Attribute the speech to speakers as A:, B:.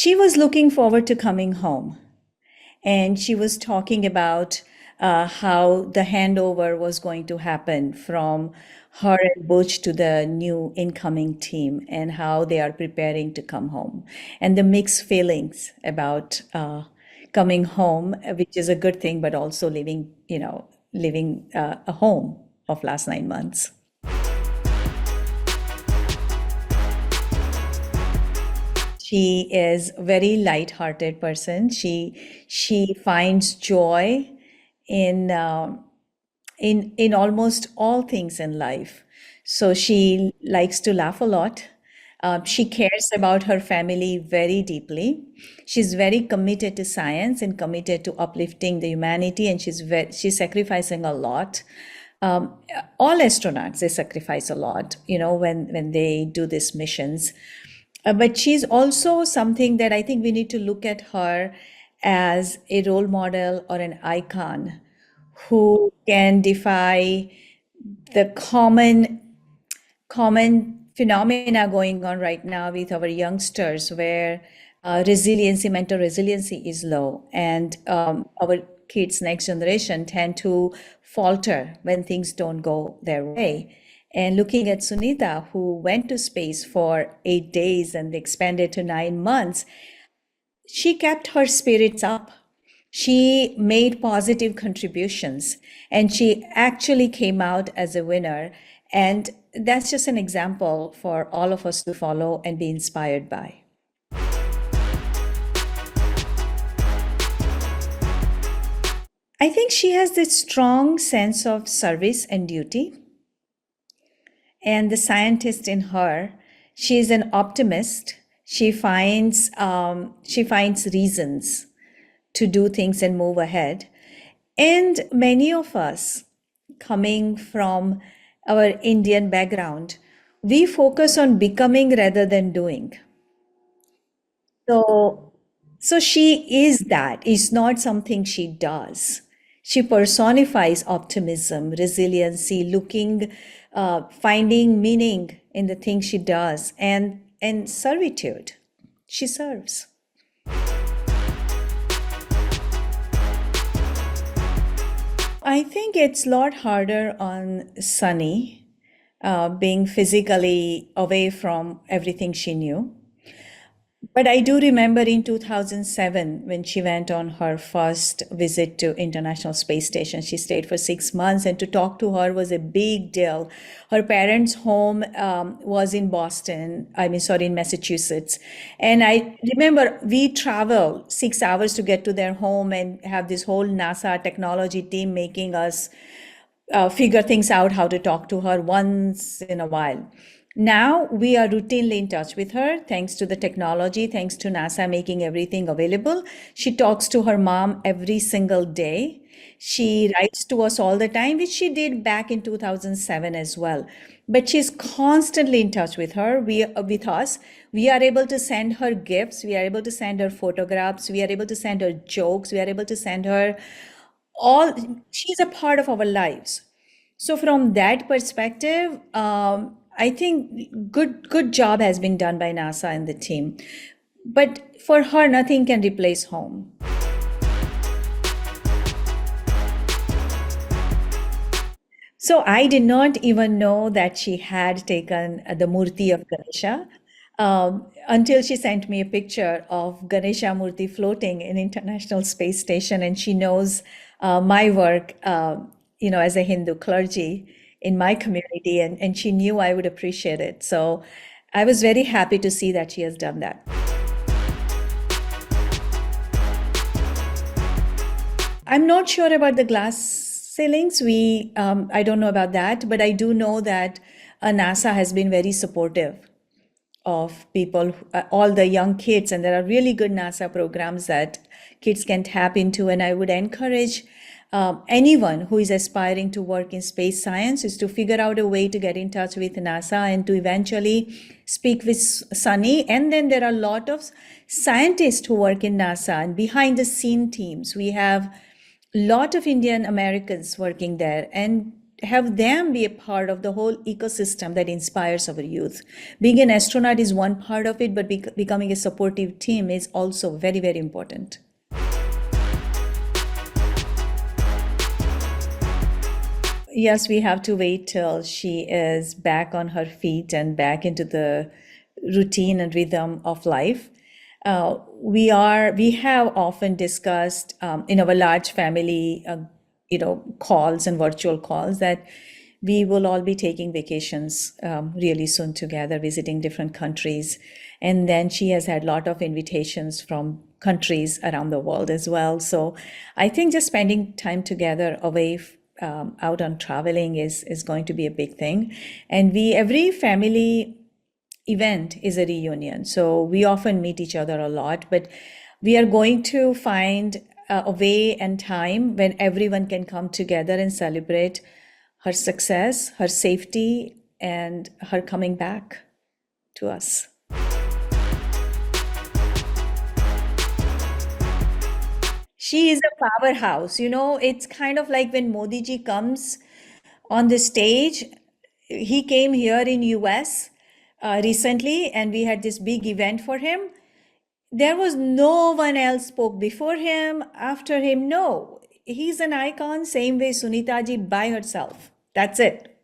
A: she was looking forward to coming home. And she was talking about how the handover was going to happen from her and Butch to the new incoming team and how they are preparing to come home and the mixed feelings about coming home, which is a good thing, but also living a home of last 9 months. She is a very light-hearted person. She finds joy in in almost all things in life. So she likes to laugh a lot. She cares about her family very deeply. She's very committed to science and committed to uplifting the humanity, and she's sacrificing a lot. Um, all astronauts, they sacrifice a lot, when they do these missions. But she's also something that I think we need to look at her as a role model or an icon who can defy the common phenomena going on right now with our youngsters, where mental resiliency is low, and our kids, next generation, tend to falter when things don't go their way. And looking at Sunita, who went to space for 8 days and expanded to 9 months, she kept her spirits up. She made positive contributions and she actually came out as a winner. And that's just an example for all of us to follow and be inspired by. I think she has this strong sense of service and duty. And the scientist in her, she is an optimist. She finds reasons to do things and move ahead. And many of us, coming from our Indian background, we focus on becoming rather than doing. So she is that. It's not something she does. She personifies optimism, resiliency, finding meaning in the things she does, and servitude. She serves. I think it's a lot harder on Suni, being physically away from everything she knew. But I do remember in 2007, when she went on her first visit to International Space Station, she stayed for 6 months, and to talk to her was a big deal. Her parents' home was in in Massachusetts. And I remember we traveled 6 hours to get to their home and have this whole NASA technology team making us figure things out, how to talk to her once in a while. Now we are routinely in touch with her, thanks to the technology, thanks to NASA making everything available. She talks to her mom every single day. She writes to us all the time, which she did back in 2007 as well. But she's constantly in touch with with us. We are able to send her gifts. We are able to send her photographs. We are able to send her jokes. We are able to send her she's a part of our lives. So from that perspective, I think good job has been done by NASA and the team. But for her, nothing can replace home. So I did not even know that she had taken the Murti of Ganesha until she sent me a picture of Ganesha Murti floating in International Space Station, and she knows my work, as a Hindu clergy in my community, and she knew I would appreciate it. So I was very happy to see that she has done that. I'm not sure about the glass ceilings. I don't know about that, but I do know that NASA has been very supportive of people, all the young kids, and there are really good NASA programs that kids can tap into. And I would encourage anyone who is aspiring to work in space science is to figure out a way to get in touch with NASA and to eventually speak with Suni. And then there are a lot of scientists who work in NASA and behind the scene teams. We have a lot of Indian Americans working there, and have them be a part of the whole ecosystem that inspires our youth. Being an astronaut is one part of it, but becoming a supportive team is also very, very important. Yes, we have to wait till she is back on her feet and back into the routine and rhythm of life. We have often discussed in our large family, calls and virtual calls that we will all be taking vacations really soon together, visiting different countries. And then she has had a lot of invitations from countries around the world as well. So I think just spending time together away out on traveling is going to be a big thing. And every family event is a reunion. So we often meet each other a lot, but we are going to find a way and time when everyone can come together and celebrate her success, her safety, and her coming back to us. She is a powerhouse. It's kind of like when Modi ji comes on the stage. He came here in US recently, and we had this big event for him. There was no one else spoke before him, after him. No, he's an icon, same way Sunita ji by herself. That's it.